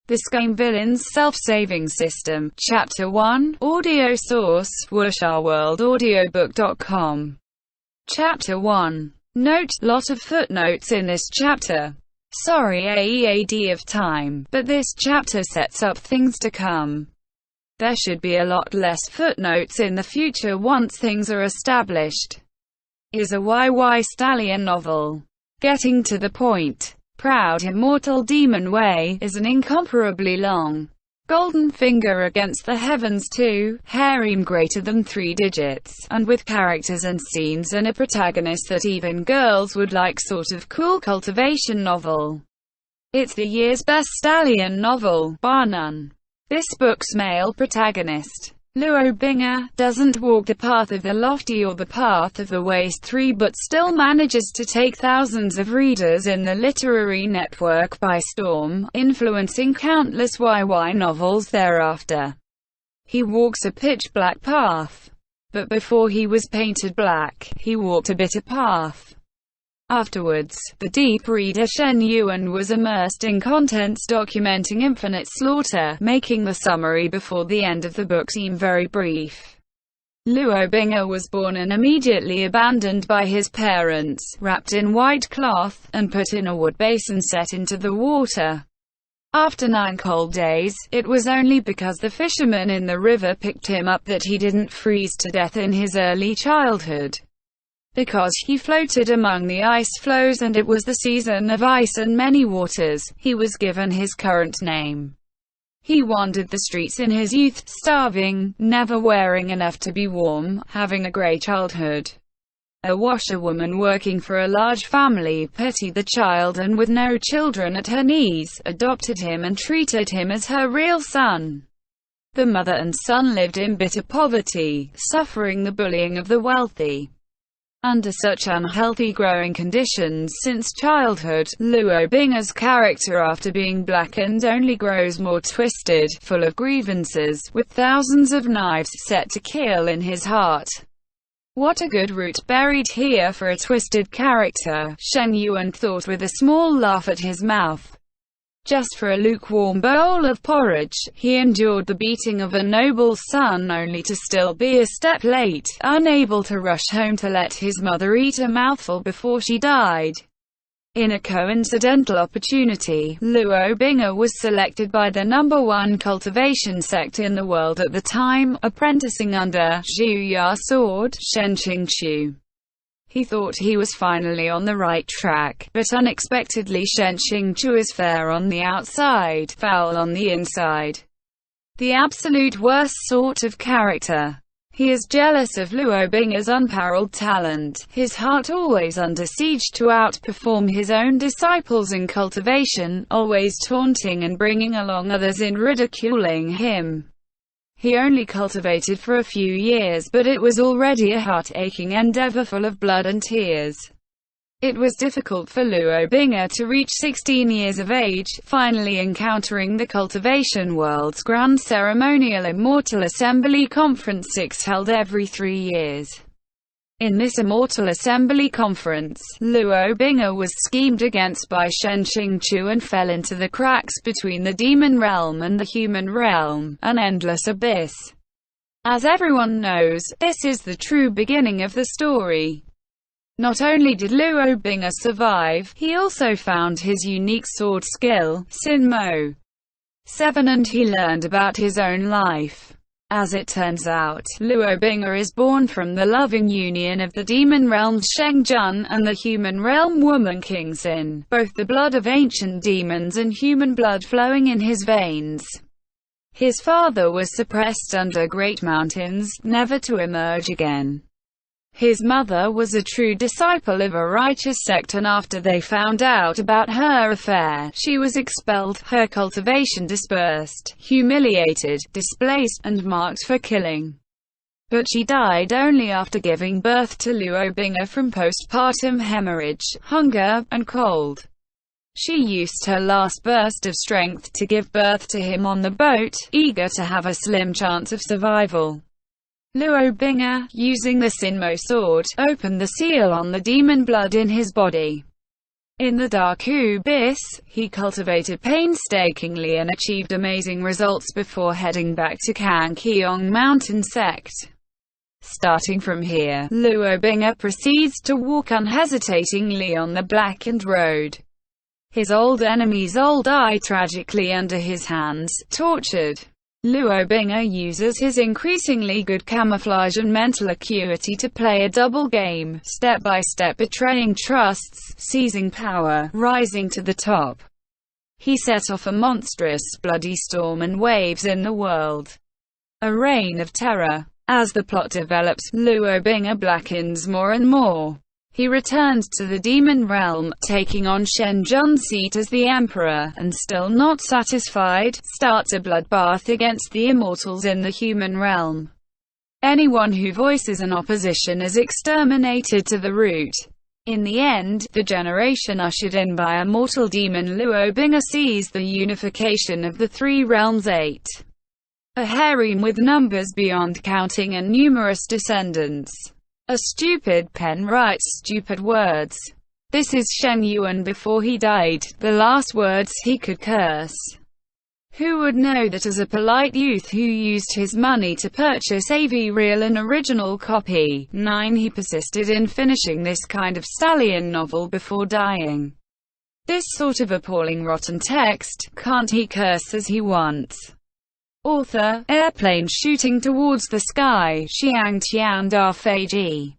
The Scum Villain's Self-Saving System. Chapter 1. Audio source, wuxia-world-audiobook.com. Chapter 1. Note: lot of footnotes in this chapter. Sorry AEAD of time, but this chapter sets up things to come. There should be a lot less footnotes in the future once things are established. Is a YY Stallion novel. Getting to the point. Proud Immortal Demon Way is an incomparably long golden finger against the heavens too, harem greater than 3 digits, and with characters and scenes and a protagonist that even girls would like, sort of cool cultivation novel. It's the year's best stallion novel, bar none. This book's male protagonist, Luo Bing'er, doesn't walk the path of the lofty or the path of the waste 3 but still manages to take thousands of readers in the literary network by storm, influencing countless YY novels thereafter. He walks a pitch-black path. But before he was painted black, he walked a bitter path. Afterwards, the deep reader Shen Yuan was immersed in contents documenting infinite slaughter, making the summary before the end of the book seem very brief. Luo Bing'er was born and immediately abandoned by his parents, wrapped in white cloth, and put in a wood basin set into the water. After 9 cold days, it was only because the fishermen in the river picked him up that he didn't freeze to death in his early childhood. Because he floated among the ice floes and it was the season of ice and many waters, he was given his current name. He wandered the streets in his youth, starving, never wearing enough to be warm, having a grey childhood. A washerwoman working for a large family pitied the child and with no children at her knees, adopted him and treated him as her real son. The mother and son lived in bitter poverty, suffering the bullying of the wealthy. Under such unhealthy growing conditions since childhood, Luo Bing'er's character after being blackened only grows more twisted, full of grievances, with thousands of knives set to kill in his heart. What a good root buried here for a twisted character, Shen Yuan thought with a small laugh at his mouth. Just for a lukewarm bowl of porridge, he endured the beating of a noble's son only to still be a step late, unable to rush home to let his mother eat a mouthful before she died. In a coincidental opportunity, Luo Bing'er was selected by the #1 cultivation sect in the world at the time, apprenticing under Zhu Ya Sword, Shen Qingqiu. He thought he was finally on the right track, but unexpectedly Shen Qingqiu is fair on the outside, foul on the inside. The absolute worst sort of character. He is jealous of Luo Bing'er's unparalleled talent, his heart always under siege to outperform his own disciples in cultivation, always taunting and bringing along others in ridiculing him. He only cultivated for a few years, but it was already a heart-aching endeavor full of blood and tears. It was difficult for Luo Bing'er to reach 16 years of age, finally encountering the cultivation world's grand ceremonial Immortal Assembly Conference 6 held every 3 years. In this Immortal Assembly Conference, Luo Bing'er was schemed against by Shen Qingqiu and fell into the cracks between the demon realm and the human realm, an endless abyss. As everyone knows, this is the true beginning of the story. Not only did Luo Bing'er survive, he also found his unique sword skill, Sin Mo 7, and he learned about his own life. As it turns out, Luo Bing'er is born from the loving union of the demon realm Sheng Jun and the human realm woman King Xin, both the blood of ancient demons and human blood flowing in his veins. His father was suppressed under great mountains, never to emerge again. His mother was a true disciple of a righteous sect, and after they found out about her affair, she was expelled, her cultivation dispersed, humiliated, displaced, and marked for killing. But she died only after giving birth to Luo Bing'er from postpartum hemorrhage, hunger, and cold. She used her last burst of strength to give birth to him on the boat, eager to have a slim chance of survival. Luo Bing'er, using the Sin Mo sword, opened the seal on the demon blood in his body. In the dark abyss, he cultivated painstakingly and achieved amazing results before heading back to Kangqiong Mountain Sect. Starting from here, Luo Bing'er proceeds to walk unhesitatingly on the blackened road. His old enemies all die tragically under his hands, tortured. Luo Bing'er uses his increasingly good camouflage and mental acuity to play a double game, step by step betraying trusts, seizing power, rising to the top. He set off a monstrous, bloody storm and waves in the world. A reign of terror. As the plot develops, Luo Bing'er blackens more and more. He returns to the demon realm, taking on Shen Jun's seat as the emperor, and still not satisfied, starts a bloodbath against the immortals in the human realm. Anyone who voices an opposition is exterminated to the root. In the end, the generation ushered in by immortal demon Luo Bing'er sees the unification of the three realms. 8. A harem with numbers beyond counting and numerous descendants. A stupid pen writes stupid words. This is Shen Yuan before he died, the last words he could curse. Who would know that as a polite youth who used his money to purchase a real and original copy? 9. He persisted in finishing this kind of stallion novel before dying. This sort of appalling rotten text, can't he curse as he wants? Author, airplane shooting towards the sky, Xiāng Tóngxiù.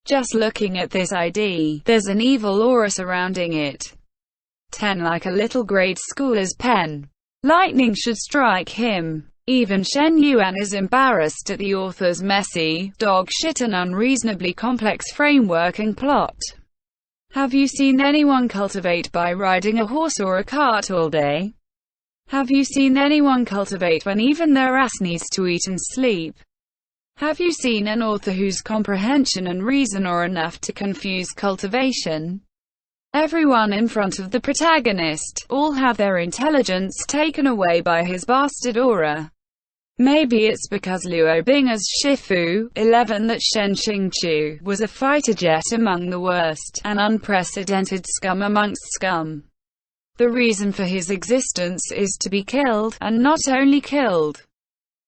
Just looking at this ID, there's an evil aura surrounding it. 10. Like a little grade schooler's pen. Lightning should strike him. Even Shen Yuan is embarrassed at the author's messy, dog-shit and unreasonably complex framework and plot. Have you seen anyone cultivate by riding a horse or a cart all day? Have you seen anyone cultivate when even their ass needs to eat and sleep? Have you seen an author whose comprehension and reason are enough to confuse cultivation? Everyone in front of the protagonist, all have their intelligence taken away by his bastard aura. Maybe it's because Luo Bing'er's Shifu, 11 that Shen Qingqiu was a fighter jet among the worst, and unprecedented scum amongst scum. The reason for his existence is to be killed, and not only killed.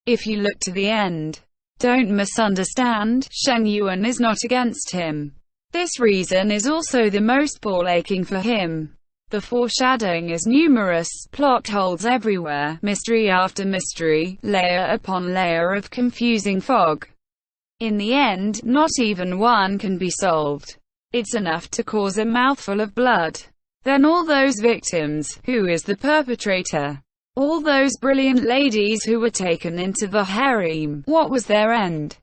If you look to the end, don't misunderstand, Shen Yuan is not against him. This reason is also the most ball-aching for him. The foreshadowing is numerous, plot holes everywhere, mystery after mystery, layer upon layer of confusing fog. In the end, not even one can be solved. It's enough to cause a mouthful of blood. Then all those victims, who is the perpetrator? All those brilliant ladies who were taken into the harem, what was their end?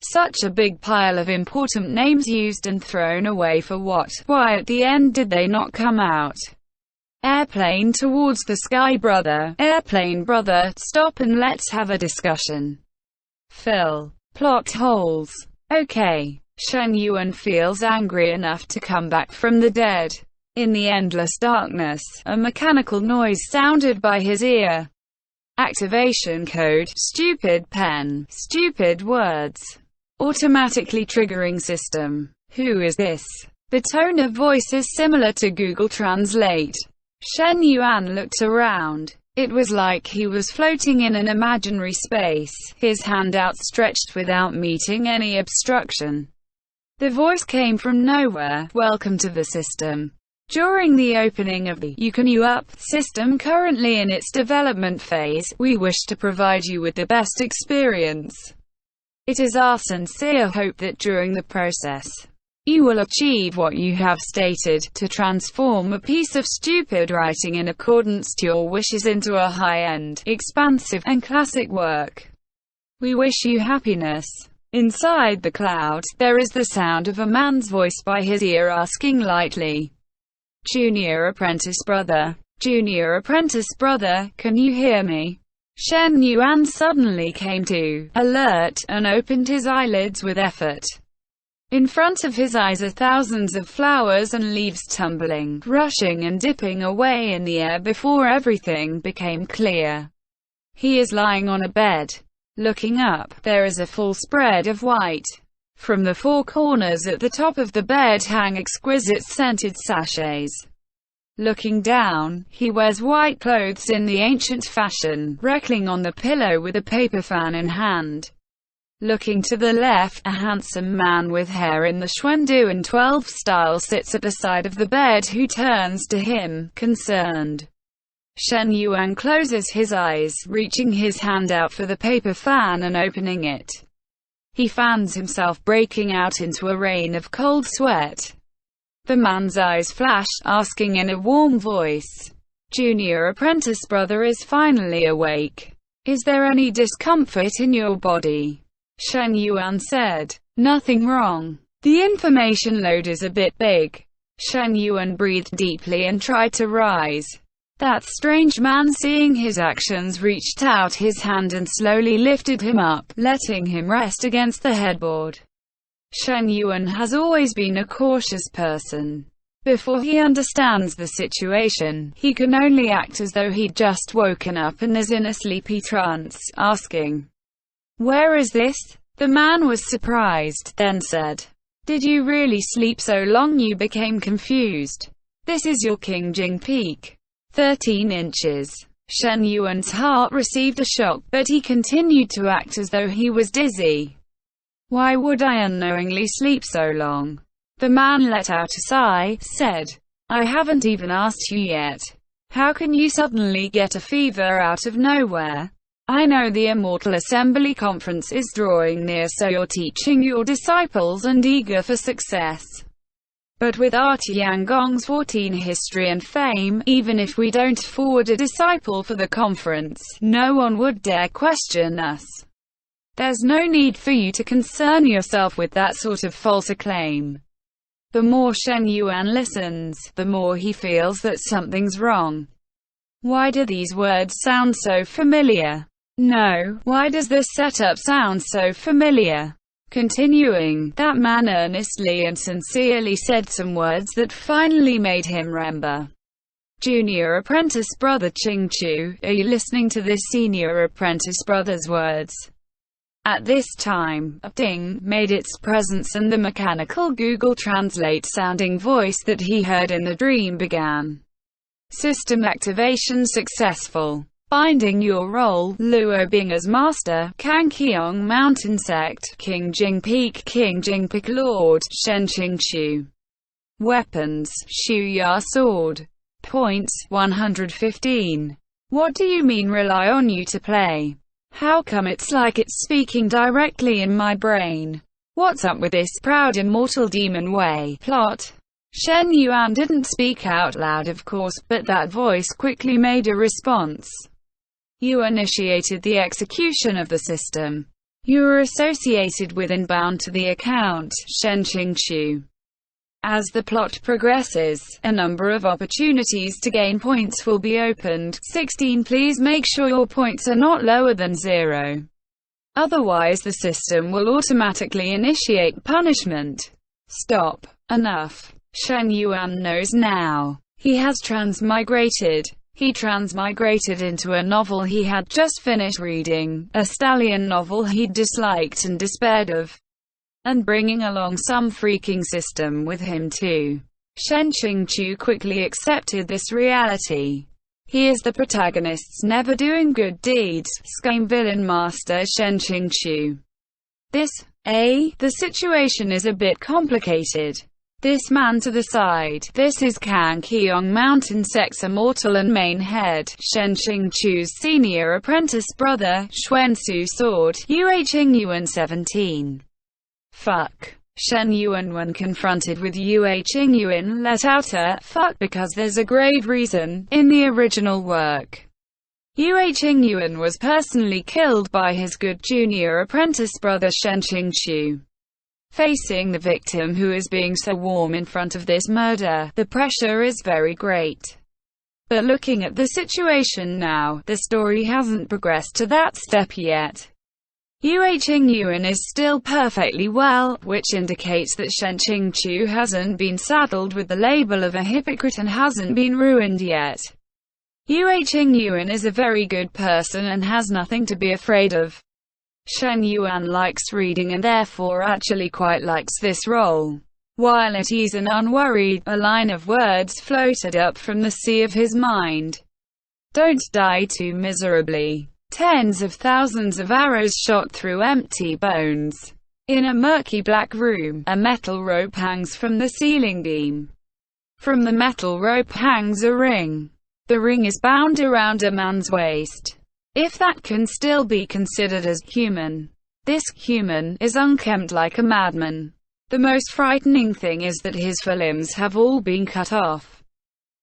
Such a big pile of important names used and thrown away for what? Why at the end did they not come out? Airplane towards the sky brother, airplane brother, stop and let's have a discussion. Fill. Plot holes. Okay. Shen Yuan feels angry enough to come back from the dead. In the endless darkness, a mechanical noise sounded by his ear. Activation code, stupid pen, stupid words. Automatically triggering system. Who is this? The tone of voice is similar to Google Translate. Shen Yuan looked around. It was like he was floating in an imaginary space, his hand outstretched without meeting any obstruction. The voice came from nowhere. Welcome to the system. During the opening of the You Can You Up system currently in its development phase, we wish to provide you with the best experience. It is our sincere hope that during the process, you will achieve what you have stated, to transform a piece of stupid writing in accordance to your wishes into a high-end, expansive, and classic work. We wish you happiness. Inside the cloud, there is the sound of a man's voice by his ear asking lightly, Junior apprentice brother, can you hear me? Shen Yuan suddenly came to, alert, and opened his eyelids with effort. In front of his eyes are thousands of flowers and leaves tumbling, rushing and dipping away in the air before everything became clear. He is lying on a bed. Looking up, there is a full spread of white. From the four corners at the top of the bed hang exquisite scented sachets. Looking down, he wears white clothes in the ancient fashion, reclining on the pillow with a paper fan in hand. Looking to the left, a handsome man with hair in the Xuanduan 12 style sits at the side of the bed who turns to him, concerned. Shen Yuan closes his eyes, reaching his hand out for the paper fan and opening it. He fans himself, breaking out into a rain of cold sweat. The man's eyes flash, asking in a warm voice, "Junior apprentice brother is finally awake. Is there any discomfort in your body?" Shen Yuan said, "Nothing wrong. The information load is a bit big." Shen Yuan breathed deeply and tried to rise. That strange man, seeing his actions, reached out his hand and slowly lifted him up, letting him rest against the headboard. Shen Yuan has always been a cautious person. Before he understands the situation, he can only act as though he'd just woken up and is in a sleepy trance, asking, "Where is this?" The man was surprised, then said, "Did you really sleep so long you became confused? This is your Qingjing Peak. 13 inches. Shen Yuan's heart received a shock, but he continued to act as though he was dizzy. "Why would I unknowingly sleep so long?" The man let out a sigh, said, "I haven't even asked you yet. How can you suddenly get a fever out of nowhere? I know the Immortal Assembly Conference is drawing near, so you're teaching your disciples and eager for success. But with our Tiangong's 14 history and fame, even if we don't forward a disciple for the conference, no one would dare question us. There's no need for you to concern yourself with that sort of false acclaim." The more Shen Yuan listens, the more he feels that something's wrong. Why do these words sound so familiar? No, why does this setup sound so familiar? Continuing, that man earnestly and sincerely said some words that finally made him remember. "Junior apprentice brother Qingqiu, are you listening to this senior apprentice brother's words?" At this time, a ding made its presence and the mechanical Google Translate sounding voice that he heard in the dream began. "System activation successful. Finding your role, Luo Bing as Master, Kangqiong Mountain Sect, Qingjing Peak Lord, Shen Qingqiu. Weapons, Shuya Sword. Points, 115. What do you mean rely on you to play? How come it's like it's speaking directly in my brain? What's up with this proud immortal demon way? Plot." Shen Yuan didn't speak out loud, of course, but that voice quickly made a response. "You initiated the execution of the system. You are associated with and bound to the account, Shen Qingqiu. As the plot progresses, a number of opportunities to gain points will be opened. 16. Please make sure your points are not lower than 0. Otherwise the system will automatically initiate punishment." Stop. Enough. Shen Yuan knows now. He has transmigrated. He transmigrated into a novel he had just finished reading, a stallion novel he'd disliked and despaired of, and bringing along some freaking system with him too. Shen Qingqiu quickly accepted this reality. He is the protagonist's never doing good deeds, Scum villain master Shen Qingqiu. The situation is a bit complicated. This man to the side, this is Kangqiong Mountain Sect's immortal and main head, Shen Qingqiu's senior apprentice brother, Xuansu Sword, Yue Qingyuan 17. Fuck. Shen Yuan, when confronted with Yue Qingyuan, let out a fuck because there's a grave reason. In the original work, Yue Qingyuan was personally killed by his good junior apprentice brother Shen Qingqiu. Facing the victim who is being so warm in front of this murder, the pressure is very great. But looking at the situation now, the story hasn't progressed to that step yet. Yue Qingyuan is still perfectly well, which indicates that Shen Qingqiu hasn't been saddled with the label of a hypocrite and hasn't been ruined yet. Yue Qingyuan is a very good person and has nothing to be afraid of. Shen Yuan likes reading and therefore actually quite likes this role. While at ease and unworried, a line of words floated up from the sea of his mind. Don't die too miserably. Tens of thousands of arrows shot through empty bones. In a murky black room, a metal rope hangs from the ceiling beam. From the metal rope hangs a ring. The ring is bound around a man's waist. If that can still be considered as human. This human is unkempt like a madman. The most frightening thing is that his forelimbs have all been cut off.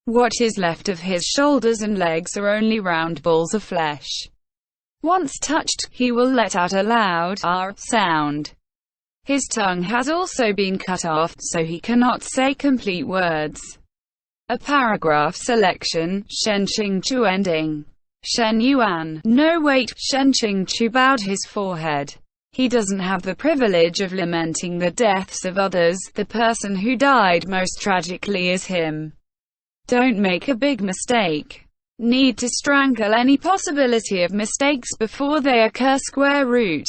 What is left of his shoulders and legs are only round balls of flesh. Once touched, he will let out a loud R sound. His tongue has also been cut off, so he cannot say complete words. A paragraph selection, Shen Qingchu ending. Shen Yuan. No wait, Shen Qingchu bowed his forehead. He doesn't have the privilege of lamenting the deaths of others, the person who died most tragically is him. Don't make a big mistake. Need to strangle any possibility of mistakes before they occur. Square root.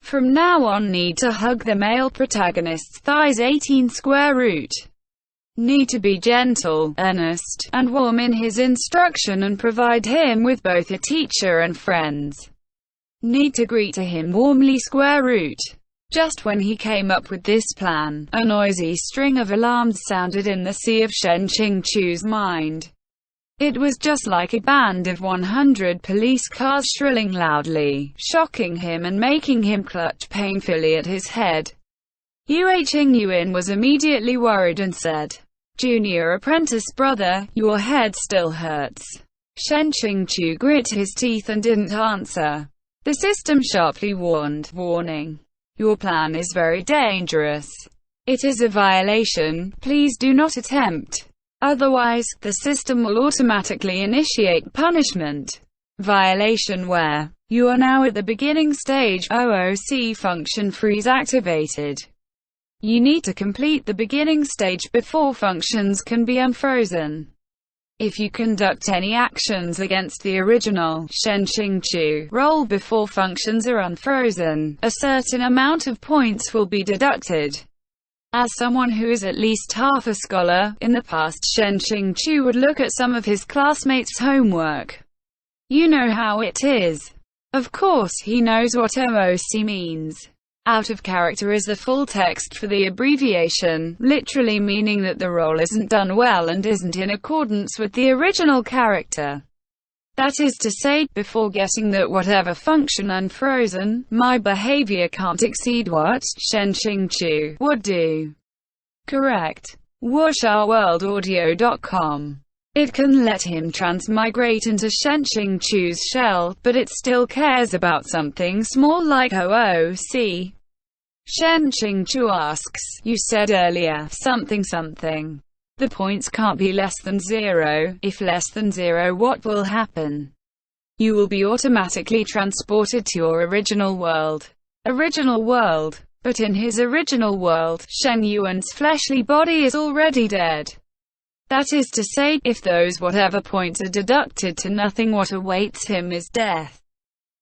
From now on need to hug the male protagonist's thighs. 18 square root. Need to be gentle, earnest, and warm in his instruction and provide him with both a teacher and friends. Need to greet him warmly. Square root. Just when he came up with this plan, a noisy string of alarms sounded in the sea of Shen Qingchu's mind. It was just like a band of 100 police cars shrilling loudly, shocking him and making him clutch painfully at his head. Yue Qingyuan was immediately worried and said, "Junior apprentice brother, your head still hurts." Shen Qingchu grit his teeth and didn't answer. The system sharply warned, "Warning. Your plan is very dangerous. It is a violation, please do not attempt. Otherwise, the system will automatically initiate punishment." Violation where? You are now at the beginning stage. OOC function freeze activated. You need to complete the beginning stage before functions can be unfrozen. If you conduct any actions against the original Shen Qingchu role before functions are unfrozen, a certain amount of points will be deducted. As someone who is at least half a scholar, in the past Shen Qingchu would look at some of his classmates' homework. You know how it is. Of course he knows what OOC means. Out of character is the full text for the abbreviation, literally meaning that the role isn't done well and isn't in accordance with the original character. That is to say, before getting that whatever function unfrozen, my behavior can't exceed what Shen Qingchu would do. Correct. WuxiaWorldAudio.com. It can let him transmigrate into Shen Qingchu's shell, but it still cares about something small like OOC. Shen Qingchu asks, "You said earlier, something something. The points can't be less than 0. If less than 0, what will happen?" "You will be automatically transported to your original world." Original world. But in his original world, Shen Yuan's fleshly body is already dead. That is to say, if those whatever points are deducted to nothing, what awaits him is death.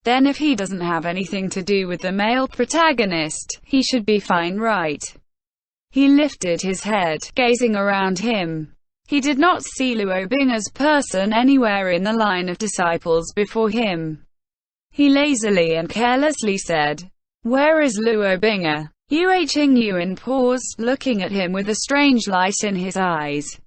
Then if he doesn't have anything to do with the male protagonist, he should be fine, right? He lifted his head, gazing around him. He did not see Luo Bing's person anywhere in the line of disciples before him. He lazily and carelessly said, "Where is Luo Bing?" Yue Qingyuan paused, looking at him with a strange light in his eyes.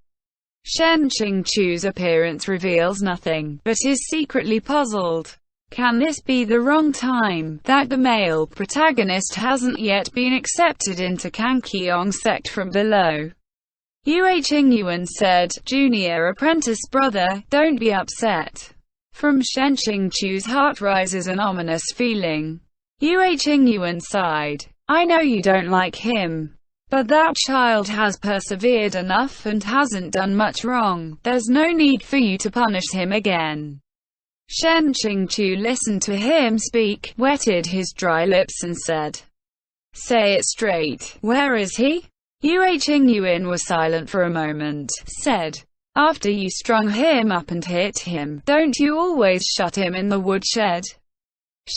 Shen Qingchu's appearance reveals nothing, but is secretly puzzled. Can this be the wrong time, that the male protagonist hasn't yet been accepted into Kangqiong sect from below? Yue Qingyuan said, "Junior apprentice brother, don't be upset." From Shen Qingchu's heart rises an ominous feeling. Yue Qingyuan sighed. "I know you don't like him. But that child has persevered enough and hasn't done much wrong. There's no need for you to punish him again." Shen Qingchu listened to him speak, wetted his dry lips and said, "Say it straight, where is he?" Yue Qingyuan was silent for a moment, said, "After you strung him up and hit him, don't you always shut him in the woodshed?"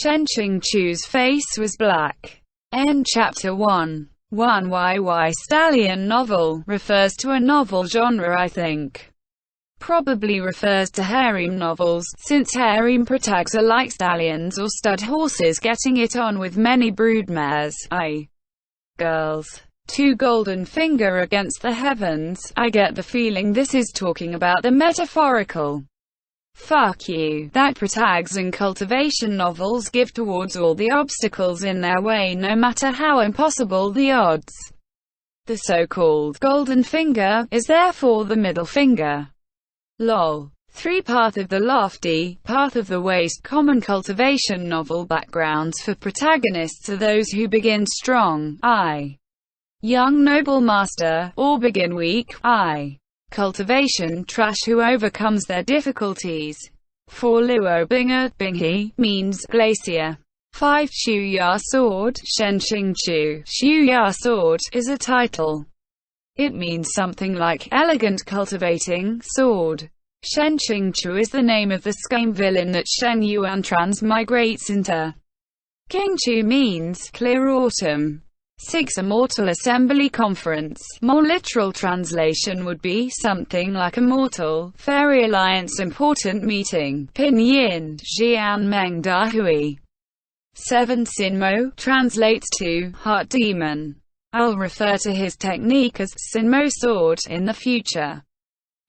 Shen Qingqiu's face was black. End Chapter 1. 1. YY Stallion novel refers to a novel genre, I think. Probably refers to harem novels, since harem protags are like stallions or stud horses getting it on with many broodmares, i.e. girls. 2. Golden finger against the heavens. I get the feeling this is talking about the metaphorical fuck you that protags in cultivation novels give towards all the obstacles in their way, no matter how impossible the odds. The so-called golden finger is therefore the middle finger. Lol. 3. Path of the lofty, path of the waste. Common cultivation novel backgrounds for protagonists are those who begin strong, i.e. young noble master, or begin weak, i.e. cultivation trash who overcomes their difficulties. 4. Luo Binga, Binghe, means glacier. 5. Shuya sword, Shen Qingqiu, Shuya sword, is a title. It means something like elegant cultivating sword. Shen Qingqiu is the name of the Scum villain that Shen Yuan transmigrates into. Qingqiu means clear autumn. 6. Immortal Assembly Conference. More literal translation would be something like Immortal Fairy Alliance Important Meeting. Pinyin, Xian Meng Da Hui. 7. Sinmo translates to Heart Demon. I'll refer to his technique as Sinmo Sword in the future.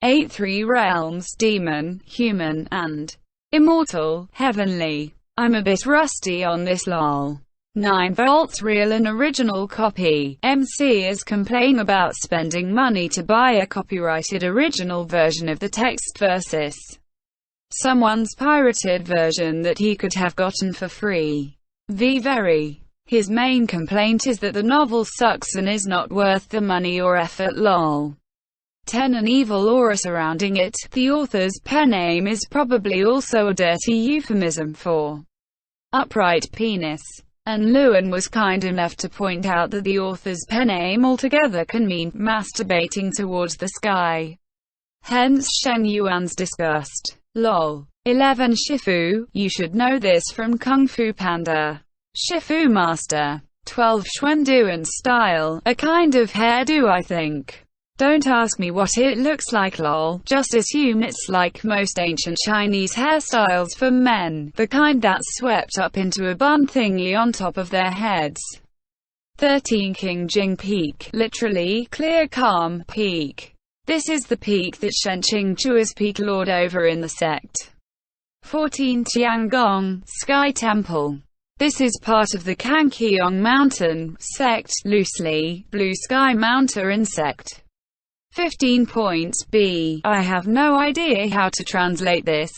8. 3 realms, demon, human, and immortal, heavenly. I'm a bit rusty on this lol. 9 volts real and original copy. MC is complaining about spending money to buy a copyrighted original version of the text versus someone's pirated version that he could have gotten for free. Very. His main complaint is that the novel sucks and is not worth the money or effort lol. 10 An evil aura surrounding it. The author's pen name is probably also a dirty euphemism for upright penis. And Lewin was kind enough to point out that the author's pen name altogether can mean masturbating towards the sky. Hence Shen Yuan's disgust. Lol. 11 Shifu, you should know this from Kung Fu Panda. Shifu master. 12 Xuanduan style, a kind of hairdo I think. Don't ask me what it looks like lol, just assume it's like most ancient Chinese hairstyles for men, the kind that's swept up into a bun thingy on top of their heads. 13 Qingjing Peak, literally, clear calm, peak. This is the peak that Shen Qingqiu is peak lord over in the sect. 14 Tiangong, Sky Temple. This is part of the Kanqiong Mountain sect, loosely, Blue Sky Mountain insect. 15 points. B. I have no idea how to translate this.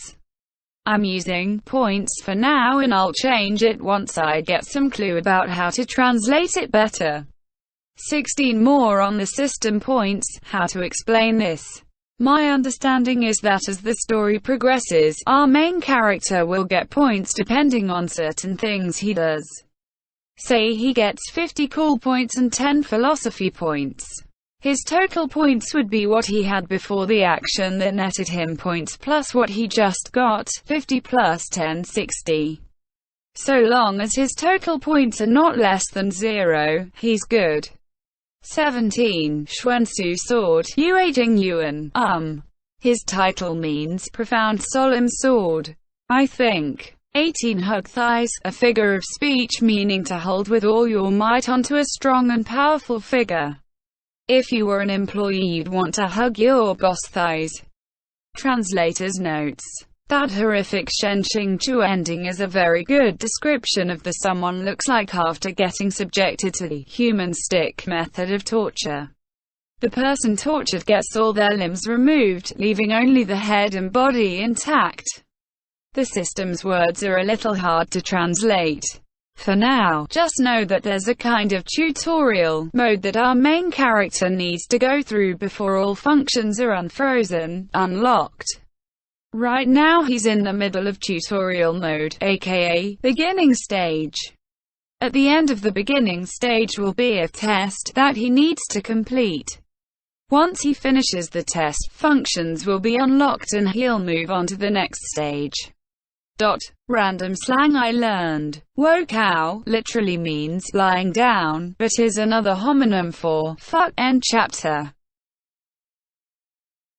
I'm using points for now and I'll change it once I get some clue about how to translate it better. 16 more on the system points. How to explain this? My understanding is that as the story progresses, our main character will get points depending on certain things he does. Say he gets 50 cool points and 10 philosophy points. His total points would be what he had before the action that netted him points plus what he just got, 50 plus 10, 60. So long as his total points are not less than 0, he's good. 17. Xuansu Sword, Yue Jing Yuan, His title means profound solemn sword, I think. 18. Hug thighs, a figure of speech meaning to hold with all your might onto a strong and powerful figure. If you were an employee you'd want to hug your boss thighs. Translator's notes. That horrific Shen Qingqiu ending is a very good description of the someone looks like after getting subjected to the human stick method of torture. The person tortured gets all their limbs removed, leaving only the head and body intact. The system's words are a little hard to translate. For now, just know that there's a kind of tutorial mode that our main character needs to go through before all functions are unfrozen, unlocked. Right now he's in the middle of tutorial mode, aka beginning stage. At the end of the beginning stage will be a test that he needs to complete. Once he finishes the test, functions will be unlocked and he'll move on to the next stage. Random slang I learned. Wo cow literally means lying down, but is another homonym for fuck. End chapter.